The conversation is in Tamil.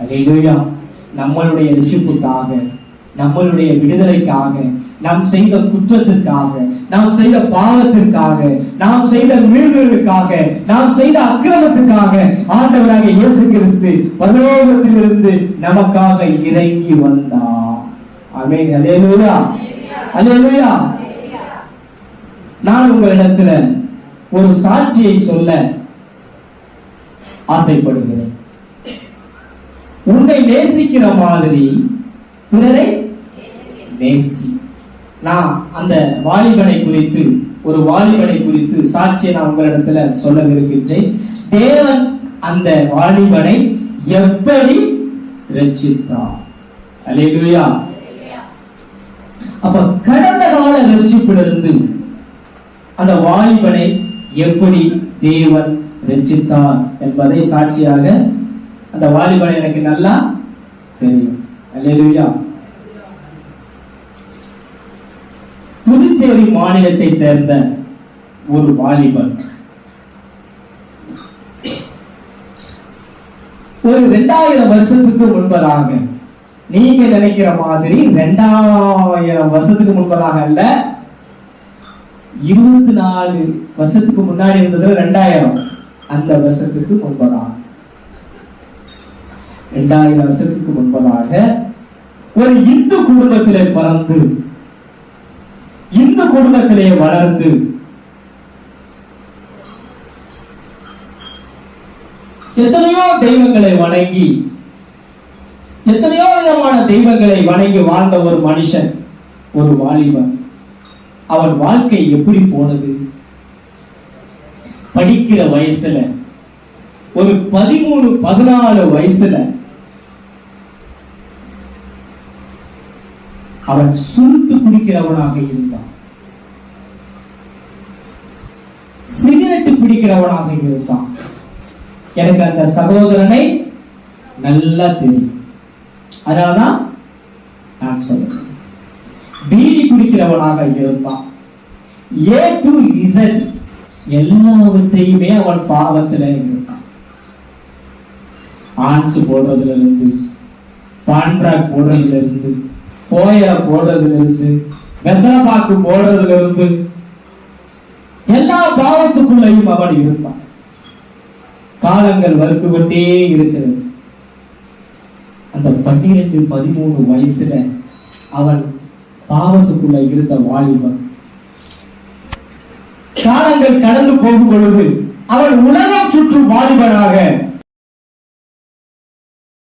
அல்லேலூயா. நம்மளுடைய ரட்சிப்புக்காக, நம்மளுடைய விடுதலைக்காக, நாம் செய்த குற்றத்திற்காக, நாம் செய்த பாவத்திற்காக, நாம் செய்த மீறுதலுக்காக, நாம் செய்த அக்கிரமத்துக்காக ஆண்டவராக இயேசு கிறிஸ்து பரலோகத்திலிருந்து நமக்காக இறங்கி வந்தார். ஆமென். அல்லேலூயா, அல்லேலூயா. நான் உங்களிடத்துல ஒரு சாட்சியை சொல்ல ஆசைப்படுகிறேன். உன்னை நேசிக்கிற மாதிரி பிறரை நேசி. நான் அந்த வாலிபனை குறித்து, ஒரு வாலிபனை குறித்து சாட்சியை நான் உங்களிடத்துல சொல்ல விரும்புகிறேன். தேவன் அந்த வாலிபனை எப்படி ரட்சித்தார். அல்லேலூயா. அப்ப கடந்த கால ரட்சிப்பிலிருந்து அந்த வாலிபனை எப்படி தேவன் ரட்சித்தார் என்பதை சாட்சியாக, அந்த வாலிபனை எனக்கு நல்லா தெரியும். அல்லேலூயா. புதுச்சேரி மாநிலத்தை சேர்ந்த ஒரு வாலிபன் ஒரு 2000 வருஷத்துக்கு முன்பதாக, நீங்க நினைக்கிற மாதிரி 2000 வருஷத்துக்கு முன்பதாக அல்ல, 24 வருஷத்துக்கு முன்னாடி இருந்தது 2000, அந்த வருஷத்துக்கு முன்பதாக, 2000 வருஷத்துக்கு முன்பதாக ஒரு இந்து குடும்பத்திலே பிறந்து, இந்து குடும்பத்திலே வளர்ந்து, எத்தனையோ தெய்வங்களை வணங்கி, எத்தனையோ விதமான தெய்வங்களை வணங்கி வாழ்ந்த ஒரு மனுஷன், ஒரு வாலிபன், அவன் வாழ்க்கை எப்படி போனது? படிக்கிற வயசுல, ஒரு 13-14 வயசுல அவன் சுருட்டு பிடிக்கிறவனாக இருந்தான், சிகரெட்டு பிடிக்கிறவனாக இருந்தான். எனக்கு அந்த சகோதரனை நல்லா தெரியும், அதனாலதான் நான் சொல்றேன். பீடி குடிக்கிறவனாக இருந்தான். A to Z எல்லாவற்றையுமே அவன் பாவத்துல இருந்தான். ஆன்ஸ் போடுறதுல இருந்து, பான்ட்ராக் போடுறதுல இருந்து, போய போடுறதுல இருந்து, வெத்தலைப்பாக்கு போடுறதுல இருந்து, எல்லா பாவத்துக்குள்ளையும் அவன் இருந்தான். காலங்கள் வருத்து கொண்டே இருக்கிறது. அந்த 12-13 வயசுல அவன் பாவத்துக்குள்ள இருந்த வாலிபன். காலங்கள் கடந்து போகும் பொழுது அவன் உலகம் சுற்றும் வாலிபனாக